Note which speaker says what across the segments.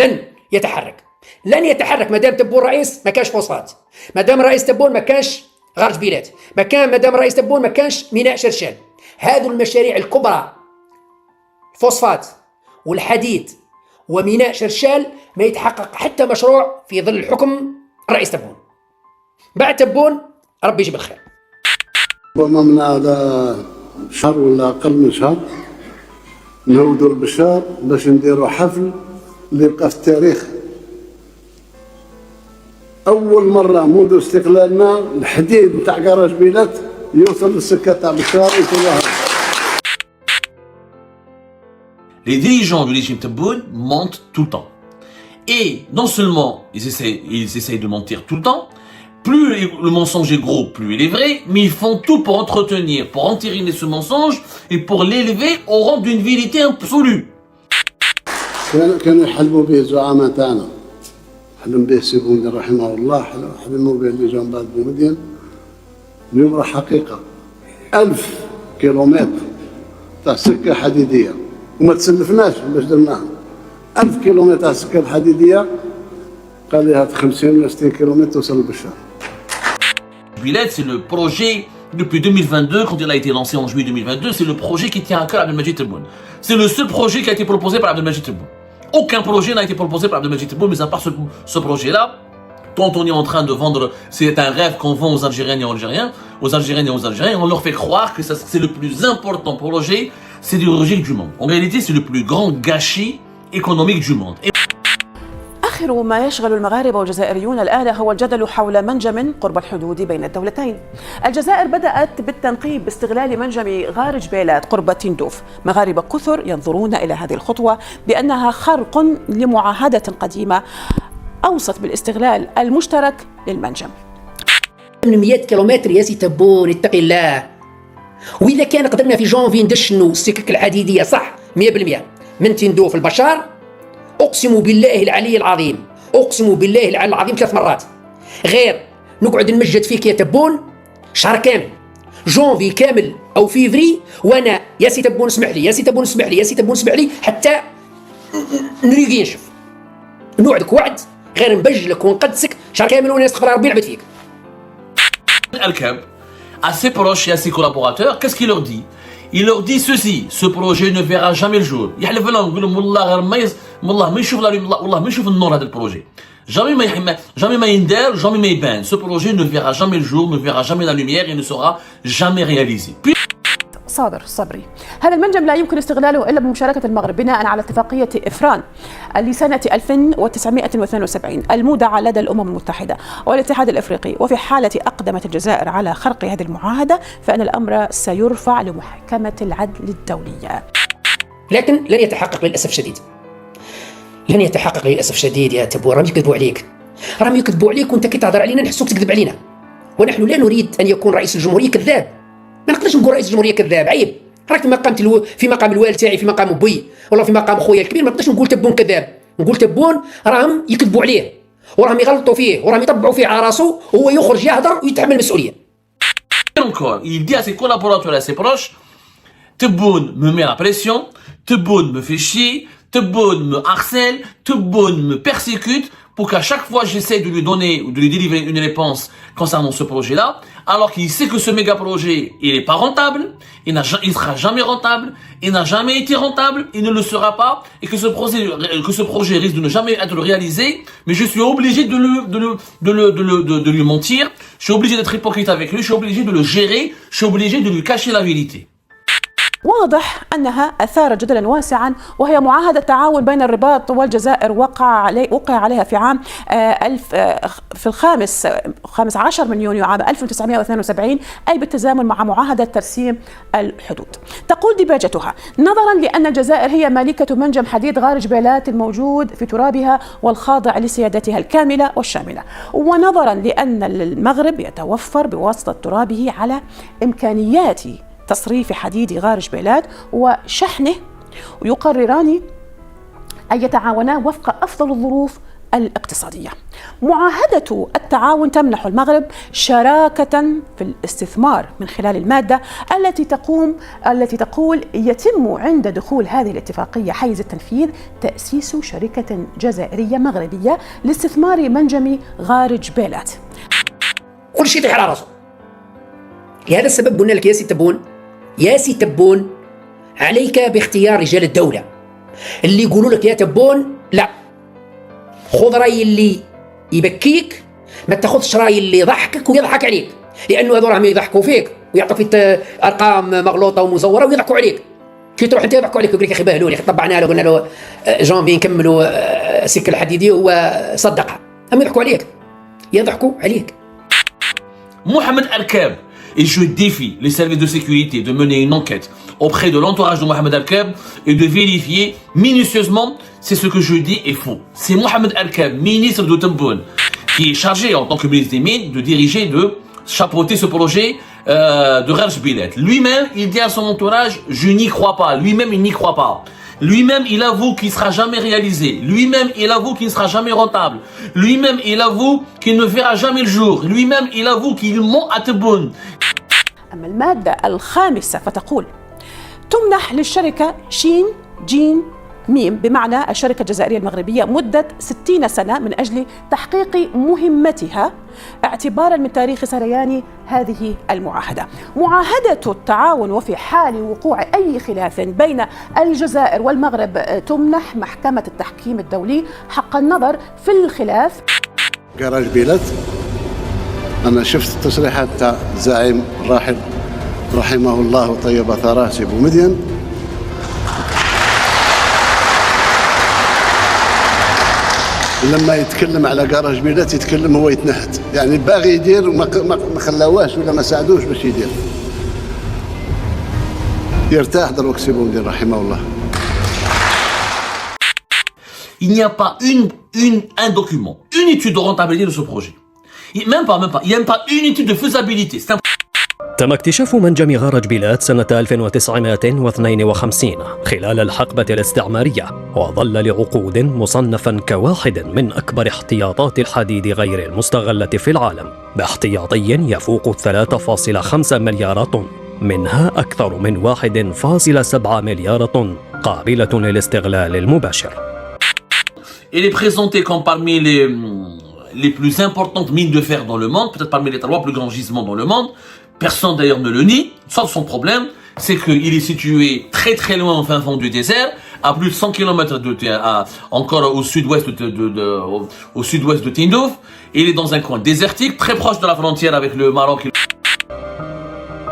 Speaker 1: لن يتحرك، لن يتحرك مادام تبون رئيس ما كانش فوسفات، مادام رئيس تبون ما كانش غرج بيلات، مادام رئيس تبون ما كانش ميناء شرشال. هذو المشاريع الكبرى، الفوسفات والحديد وميناء شرشال، ما يتحقق حتى مشروع في ظل الحكم رئيس تبون. بعد تبون ربي يجيب الخير.
Speaker 2: ربما من هذا شهر ولا أقل من شهر نهودوا البشار باش نديروا حفل اللي يبقى في التاريخ. أول مرة منذ استقلالنا الحديد نتاع كراج بيلات يوصل للسكة تاع بشار يكون.
Speaker 3: Les dirigeants du régime Tebboune mentent tout le temps. Et non seulement ils essayent de mentir tout le temps, plus le mensonge est gros, plus il est vrai, mais ils font tout pour entretenir, pour entériner ce mensonge et pour l'élever au rang d'une vérité absolue.
Speaker 2: كانوا يحلموا به الزعماء تاعنا، حلم به سيبوني رحمه الله، حلموا به اللي جنب بعد بومدين. اليوم راه حقيقة 1000 كيلومتر تاع سكة حديدية وما تسلفناش باش درناها. 1000 كيلومتر تاع سكة حديدية قال لي هات 50 ولا 60 كيلومتر توصل للبشار.
Speaker 3: Bilet, c'est le projet depuis 2022, quand il a été lancé en juillet 2022, c'est le projet qui tient à cœur Abdelmajid Tebboune. C'est le seul projet qui a été proposé par Abdelmajid Tebboune. Aucun projet n'a été proposé par Abdelmajid Tebboune, mais à part ce projet-là, quand on est en train de vendre, c'est un rêve qu'on vend aux Algériennes et aux Algériens, on leur fait croire que c'est le plus important projet sidérurgique du monde. En réalité, c'est le plus grand gâchis économique du monde.
Speaker 4: آخر ما يشغل المغاربة والجزائريون الآن هو الجدل حول منجم قرب الحدود بين الدولتين. الجزائر بدأت بالتنقيب باستغلال منجم غارج بيلات قرب تندوف. مغاربة كثر ينظرون إلى هذه الخطوة بأنها خرق لمعاهدة قديمة أوصت بالاستغلال المشترك للمنجم.
Speaker 1: 800 كيلومتر يا سي تبون، اتقي الله. وإذا كان قدرنا في جونفي ندشنوا السكك الحديدية صح 100% من تندوف البشار، أقسم بالله العلي العظيم، أقسم بالله العلي العظيم 3 مرات، غير نقعد نمجد فيك يا تبون شهر كامل، جونفي كامل أو فيفري، وأنا يا سي تبون اسمح لي، يا سي تبون اسمح لي، يا سي تبون اسمح لي، حتى نريد ينشف. نوعدك وعد غير نبجلك ونقدسك شهر كامل وأنا نستغفر ربي نعبد فيك.
Speaker 3: Al-Kab, à ses proches et à ses collaborateurs, qu'est-ce qu'il leur dit? Il leur dit ceci: ce projet ne verra jamais le jour. يحلف لهم يقول لهم والله ما يشوف والله ما يشوف النور هذا البروجي. jamais ما يندار, jamais ما يبان. Ce projet ne verra jamais le jour, ne verra jamais la lumière et ne sera jamais réalisé.
Speaker 4: صادر الصبري. هذا المنجم لا يمكن استغلاله إلا بمشاركة المغرب بناء على اتفاقية إفران لسنة 1972 المودعة لدى الأمم المتحدة والاتحاد الإفريقي. وفي حالة أقدمت الجزائر على خرق هذه المعاهدة فإن الأمر سيرفع لمحكمة العدل الدولية.
Speaker 1: لكن لن يتحقق للأسف الشديد، لن يتحقق للأسف الشديد يا تبو. راهم يكذبوا عليك، راهم يكذبوا عليك، وأنت كي تهضر علينا نحسوك تكذب علينا، ونحن لا نريد أن يكون رئيس الجمهورية كذاب. ما نقدرش نقول رئيس الجمهورية كذاب، عيب. راك في مقام الوالد تاعي، في مقام ابوي، والله في مقام خويا الكبير، ما نقدرش نقول تبون كذاب. نقول تبون راهم يكذبوا عليه، وراهم يغلطوا فيه، وراهم يطبعوا فيه على راسه، وهو يخرج يهضر ويتحمل المسؤولية.
Speaker 3: Encore, il dit à ses collaborateurs et à ses proches: Tebboune me met la pression, Tebboune me fait chier, Tebboune me harcèle, Tebboune me persécute, pour qu'à chaque fois j'essaie de lui donner ou de lui délivrer une réponse concernant ce projet-là, alors qu'il sait que ce méga projet, il n'est pas rentable, il sera jamais rentable, il n'a jamais été rentable, il ne le sera pas, et que ce projet risque de ne jamais être réalisé, mais je suis obligé de lui mentir, je suis obligé d'être hypocrite avec lui, je suis obligé de le gérer, je suis obligé de lui cacher la vérité.
Speaker 4: واضح أنها أثارت جدلا واسعا، وهي معاهدة تعاون بين الرباط والجزائر وقع عليها في عام في 15 من يونيو عام 1972، أي بالتزامن مع معاهدة ترسيم الحدود. تقول ديباجتها: نظرا لأن الجزائر هي مالكة منجم حديد غارج بيلات الموجود في ترابها والخاضع لسيادتها الكاملة والشاملة، ونظرا لأن المغرب يتوفر بواسطة ترابه على إمكانيات تصريف حديد غارج بيلات وشحنه، ويقرران أن يتعاونا وفق أفضل الظروف الاقتصادية. معاهدة التعاون تمنح المغرب شراكة في الاستثمار من خلال المادة التي تقول يتم عند دخول هذه الاتفاقية حيز التنفيذ تأسيس شركة جزائرية مغربية لاستثمار منجم غار جبيلات.
Speaker 1: كل شيء يطيح على راسه. لهذا السبب قلنا لك يا سي تبون عليك باختيار رجال الدولة اللي يقولوا لك يا تبون لا، خذ رأي اللي يبكيك، ما تاخذش رأي اللي يضحكك ويضحك عليك، لأنه هذول راهم يضحكوا فيك ويعطوا فيك أرقام مغلوطة ومزورة ويضحكوا عليك. كي تروح أنت يضحكوا عليك ويقول لك يا أخي بهلولي، طبعنا له قلنا له جانفي نكملوا سكة الحديدية وصدقها، هم يضحكوا عليك.
Speaker 3: Mohamed Al-Kab, et je défie les services de sécurité de mener une enquête auprès de l'entourage de Mohamed Al-Kab et de vérifier minutieusement si ce que je dis est faux. C'est Mohamed Al-Kab, ministre de Tebboune, qui est chargé en tant que ministre des Mines de diriger, de chapeauter ce projet de Ghar Jbilat. Lui-même, il dit à son entourage, je n'y crois pas. Lui-même, il n'y croit pas. Lui-même, il avoue qu'il ne sera jamais réalisé. Lui-même, il avoue qu'il ne sera jamais rentable. Lui-même, il avoue qu'il ne verra jamais le jour. Lui-même, il avoue qu'il ment à Tebboune.
Speaker 4: أما المادة الخامسة فتقول تمنح للشركة شين جيم ميم بمعنى الشركة الجزائرية المغربية مدة 60 سنة من أجل تحقيق مهمتها اعتبارا من تاريخ سريان هذه المعاهدة. معاهدة التعاون وفي حال وقوع أي خلاف بين الجزائر والمغرب تمنح محكمة التحكيم الدولي حق النظر في الخلاف.
Speaker 2: غار جبيلات، أنا شفت التصريحات تاع الزعيم الراحل رحمه الله وطيب ثراه سي بومدين، لما يتكلم على غار جبيلات يتكلم هو يتنحت، يعني باغي يدير وما خلاواش ولا ما ساعدوش باش يدير. يرتاح دروك سي بومدين رحمه الله.
Speaker 3: Il n'y a pas un document, une étude de rentabilité de ce projet. Même pas. Il n'y a même pas une étude de faisabilité.
Speaker 5: تم اكتشاف منجم غار جبيلات سنة 1952 خلال الحقبة الاستعمارية، وظل لعقود مصنفا كواحد من أكبر احتياطات الحديد غير المستغلة في العالم، باحتياطي يفوق 3.5 مليار طن، منها أكثر من 1.7 مليار طن قابلة للاستغلال المباشر.
Speaker 3: Il est présenté comme parmi les plus importantes mines de fer dans le monde, peut-être parmi les 3 plus grands gisements dans le monde. Personne d'ailleurs ne le nie, sauf son problème, c'est qu'il est situé très très loin au fin fond du désert, à plus de 100 km encore au sud-ouest de Tindouf. Il est dans un coin désertique, très proche de la frontière avec le Maroc.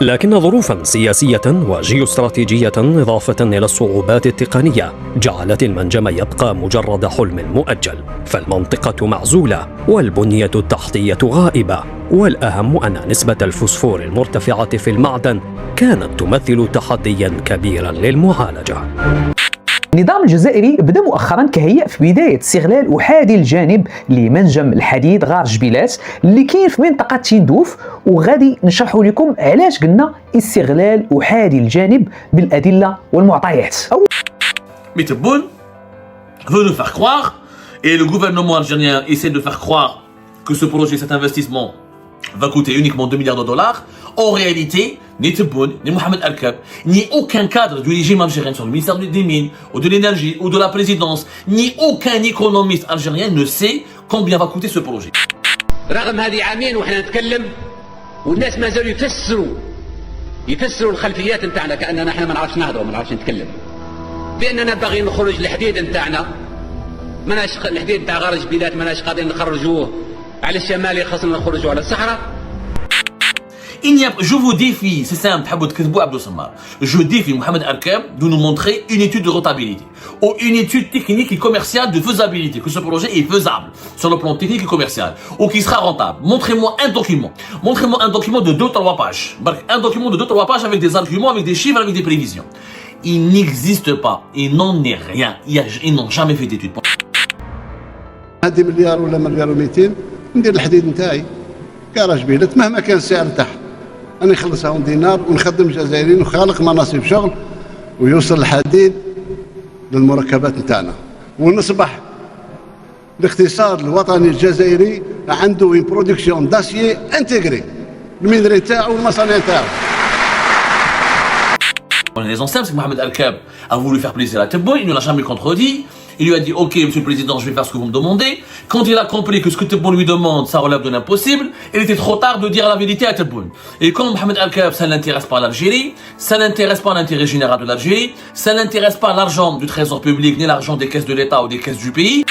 Speaker 5: لكن ظروفا سياسية وجيوستراتيجية إضافة إلى الصعوبات التقنية جعلت المنجم يبقى مجرد حلم مؤجل، فالمنطقة معزولة والبنية التحتية غائبة، والأهم أن نسبة الفوسفور المرتفعة في المعدن كانت تمثل تحديا كبيرا للمعالجة.
Speaker 6: النظام الجزائري بدا مؤخرا كهيئ في بدايه استغلال احادي الجانب لمنجم الحديد غار جبيلات اللي كاين في منطقه تندوف، وغادي نشرحوا لكم علاش قلنا استغلال احادي الجانب بالادله والمعطيات.
Speaker 3: Mais Tebboune veut nous faire croire, et le gouvernement algérien essaie de faire croire que ce projet, cet investissement va coûter uniquement 2 milliards de dollars. En réalité, ni Tebboune, ni Mohamed Al-Kab, ni aucun cadre du régime algérien sur le ministère des Mines, ou de l'énergie, ou de la présidence, ni aucun économiste algérien ne sait combien va coûter ce projet.
Speaker 7: رغم هذه عامين وحنا نتكلم والناس ما زالوا يفسروا الخلفيات نتاعنا كأننا احنا ما نعرفش نهضروا ما نعرفش نتكلم، بأننا باغي نخرج الحديد نتاعنا، ماناش الحديد نتاع غار جبيلات ماناش قادرين نخرجوه على الشمالي، خاصنا نخرجوا على الصحراء.
Speaker 3: Je vous défie, c'est simple, je défie Mohamed Al-Kab de nous montrer une étude de rentabilité ou une étude technique et commerciale de faisabilité, que ce projet est faisable sur le plan technique et commercial ou qu'il sera rentable. Montrez-moi un document de 2-3 pages, un document de 2-3 pages avec des arguments, avec des chiffres, avec des prévisions. Il n'existe pas, il n'en est rien, ils n'ont jamais fait d'études.
Speaker 2: هذه مليار ولا مليار و200 ندير الحديد نتاعي غار جبيلات مهما كان السعر تاعها، أنا نخلصها دينار ونخدم جزائريين وخالق مناصب شغل ويوصل الحديد للمركبات نتاعنا، ونصبح الاقتصاد الوطني الجزائري عنده اون برودكسيون داسيي انتيغري، المينري تاعو والمصانع تاعو.
Speaker 3: Les anciens, parce que Mohamed Al-Kab a voulu faire plaisir à Tebboune, il ne l'a jamais contredit. Il lui a dit « Ok, monsieur le président, je vais faire ce que vous me demandez ». Quand il a compris que ce que Tebboune lui demande, ça relève de l'impossible, il était trop tard de dire la vérité à Tebboune. Et quand Mohamed Al-Kab, ça n'intéresse pas l'Algérie, ça n'intéresse pas l'intérêt général de l'Algérie, ça n'intéresse pas l'argent du trésor public, ni l'argent des caisses de l'État ou des caisses du pays.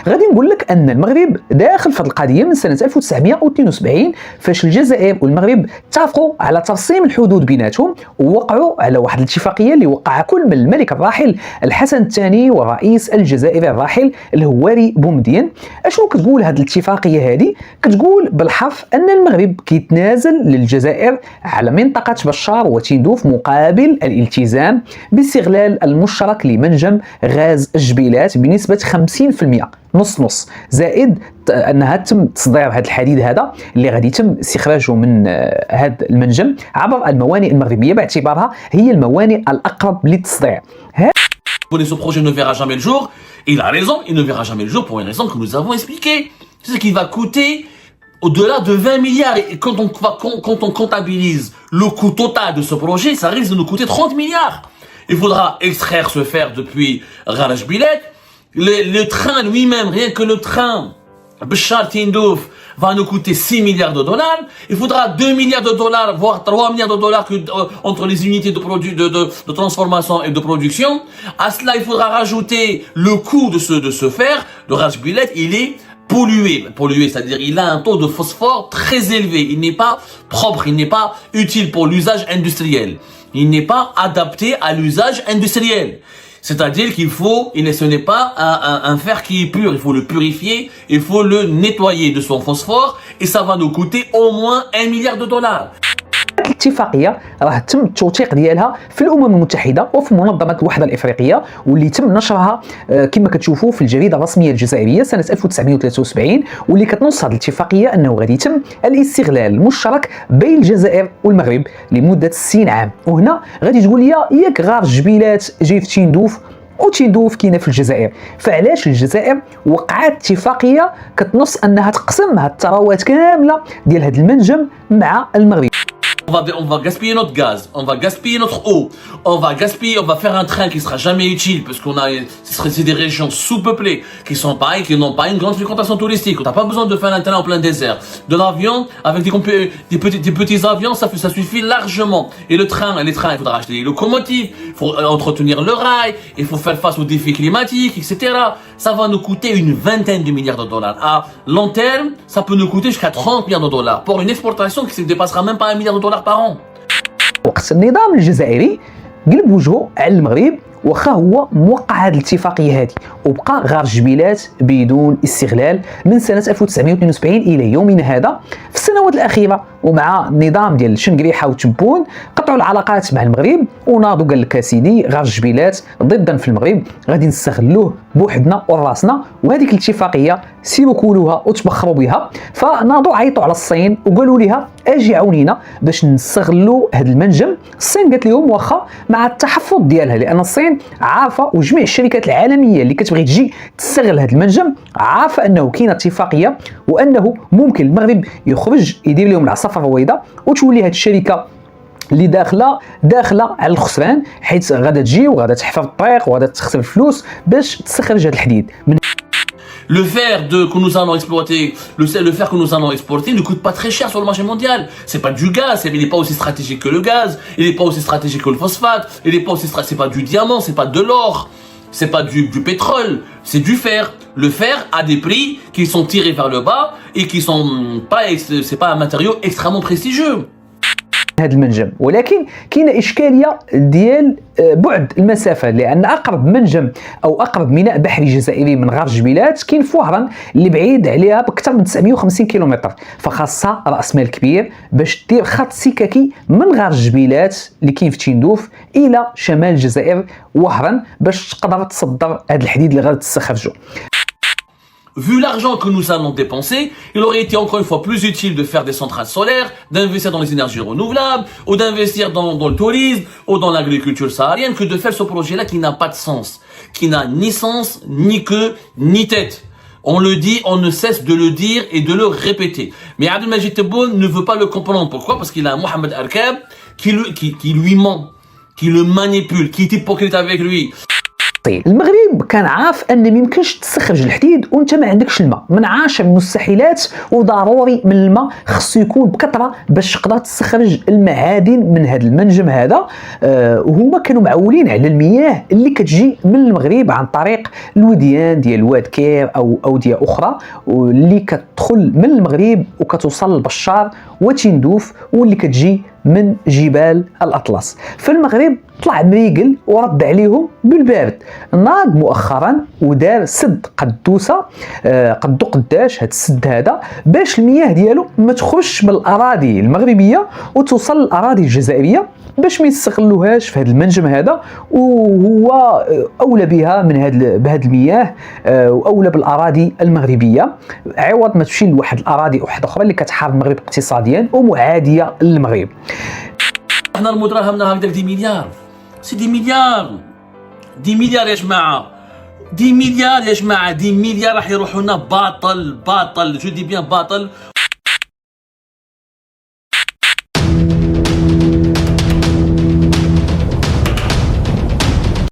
Speaker 6: غادي نقول لك ان المغرب داخل في هذه القضيه من سنه 1972 فاش الجزائر والمغرب اتفقوا على ترسيم الحدود بيناتهم ووقعوا على واحد الاتفاقيه اللي وقعها كل من الملك الراحل الحسن الثاني ورئيس الجزائر الراحل الهواري بومدين. اشنو كتقول هذه الاتفاقيه هذه؟ كتقول بالحرف ان المغرب كيتنازل للجزائر على منطقه بشار وتندوف مقابل الالتزام باستغلال المشترك لمنجم غاز الجبيلات بنسبه 50%. نص زائد انها تم تصدير هذا الحديد هذا اللي غادي يتم استخراجه من هذا المنجم عبر الموانئ المغربيه باعتبارها هي الموانئ الاقرب للتصدير.
Speaker 3: Ce projet ne verra jamais le jour. Il a raison, il ne verra jamais le jour pour une raison que nous avons expliquée. C'est qu'il va coûter au-delà de 20 milliards. Et quand on comptabilise le coût total de ce projet, ça risque de nous coûter 30 milliards. Il faudra extraire ce fer depuis Garage Bilet. Le train lui-même, rien que le train Bchar Tindouf va nous coûter 6 milliards de dollars. Il faudra 2 milliards de dollars, voire 3 milliards de dollars entre les unités de transformation et de production. À cela, il faudra rajouter le coût de ce fer. Le Garage Bilet, il est pollué, c'est-à-dire il a un taux de phosphore très élevé. Il n'est pas propre, il n'est pas utile pour l'usage industriel. Il n'est pas adapté à l'usage industriel. C'est-à-dire qu'il faut, ce n'est pas un fer qui est pur, il faut le purifier, il faut le nettoyer de son phosphore et ça va nous coûter au moins 1 milliard de dollars.
Speaker 6: الاتفاقيه راه تم التوثيق ديالها في الامم المتحده وفي منظمه الوحده الافريقيه واللي تم نشرها كما كتشوفوا في الجريده الرسميه الجزائريه سنه 1973 واللي كتنص هذه الاتفاقيه انه غادي يتم الاستغلال المشترك بين الجزائر والمغرب لمده 60 عام. وهنا غادي تقول لي ياك غار الجبيلات جاي في تندوف وتندوف كاينه في الجزائر، فعلاش الجزائر وقعت اتفاقيه كتنص انها تقسم هاد الثروات كامله ديال هذا المنجم مع المغرب؟
Speaker 3: On va gaspiller notre gaz, on va gaspiller notre eau, on va faire un train qui sera jamais utile parce qu'on a, c'est des régions sous-peuplées qui n'ont pas une grande fréquentation touristique. On n'a pas besoin de faire un train en plein désert. De l'avion avec des petits avions, ça suffit largement. Et les trains, il faudra acheter des locomotives, il faut entretenir le rail, il faut faire face aux défis climatiques, etc. Ça va nous coûter une vingtaine de milliards de dollars. À long terme, ça peut nous coûter jusqu'à 30 milliards de dollars pour une exportation qui ne dépassera même pas 1 milliard de dollars par an.
Speaker 6: وقت النظام الجزائري قلب وجهه على المغرب واخا هو موقع هذه الاتفاقيه هذه وبقى غار الجبيلات بدون استغلال من سنه 1972 الى يومنا هذا. في السنوات الاخيره ومع النظام ديال شنقريحه وتبون قطعوا العلاقات مع المغرب وناضوا قال لك سيدي غار الجبيلات ضدا في المغرب غادي نستغلوه بوحدنا وراسنا وهذيك الاتفاقيه سيروا كولوها وتبخروا بها. فناضوا عيطوا على الصين وقالوا لها اجي عاونينا باش نستغلوا هذا المنجم. الصين قالت لهم واخا مع التحفظ ديالها لان الصين عارفه وجميع الشركات العالميه اللي كتبغي تجي تستغل هذا المنجم عارفه انه كاينه اتفاقيه وانه ممكن المغرب يخرج يدير لهم العصافره الرويضه وتولي هذه الشركه اللي داخله على الخسران حيث غادا تجي وغادا تحفر الطريق وغادا تخسر الفلوس باش تستخرج هذا الحديد.
Speaker 3: Le fer que nous allons exploiter, le fer que nous allons exporter ne coûte pas très cher sur le marché mondial. C'est pas du gaz, il n'est pas aussi stratégique que le gaz, il n'est pas aussi stratégique que le phosphate, il n'est pas aussi c'est pas du diamant, c'est pas de l'or, c'est pas du pétrole, c'est du fer. Le fer a des prix qui sont tirés vers le bas et qui sont pas, c'est pas un matériau extrêmement prestigieux.
Speaker 6: هذا المنجم ولكن كاينه اشكاليه ديال بعد المسافه لان اقرب منجم او اقرب ميناء بحري جزائري من غار الجبيلات كاين في وهران اللي بعيد عليها باكثر من 950 كيلومتر فخاصها راس مال كبير باش دير خط سككي من غار الجبيلات اللي كاين في تندوف الى شمال الجزائر وهران باش تقدر تصدر هذا الحديد اللي غادي تستخرجه.
Speaker 3: Vu l'argent que nous allons dépenser, il aurait été encore une fois plus utile de faire des centrales solaires, d'investir dans les énergies renouvelables, ou d'investir dans le tourisme, ou dans l'agriculture saharienne, que de faire ce projet-là qui n'a pas de sens, qui n'a ni sens, ni queue, ni tête. On le dit, on ne cesse de le dire et de le répéter. Mais Abdelmajid Tebboune ne veut pas le comprendre. Pourquoi? Parce qu'il a un Mohamed Arkab qui lui ment, qui le manipule, qui est hypocrite avec lui.
Speaker 6: المغرب كان عارف ان ما يمكنش تستخرج الحديد وانت ما عندكش الماء، من عاشر المستحيلات، وضروري من الماء خصو يكون بكثره باش تقدر تستخرج المعادن من هذا المنجم هذا. وهما كانوا معولين على المياه اللي كتجي من المغرب عن طريق الوديان ديال واد كير او اوديه اخرى، واللي كتدخل من المغرب وكتوصل لبشار وتندوف، واللي كتجي من جبال الأطلس. في المغرب طلع مريقل ورد عليهم بالبارد، ناض مؤخرا ودار سد قدوسة قدو قداش هاد السد هذا باش المياه ديالو ما تخرجش من الأراضي المغربية وتوصل للأراضي الجزائرية باش ما يستغلوهاش في هذا المنجم هذا، وهو اولى بها من بهذه المياه واولى بالاراضي المغربيه، عوض ما تمشي لواحد الاراضي اخرى اللي كتحارب المغرب اقتصاديا ومعاديه للمغرب.
Speaker 3: احنا المدراهمنا هكذاك 10 مليار، سي 10 مليار، 10 مليار يا جماعه، 10 مليار يا جماعه، 10 مليار راح يروحوا لنا باطل، جو دي بيان باطل.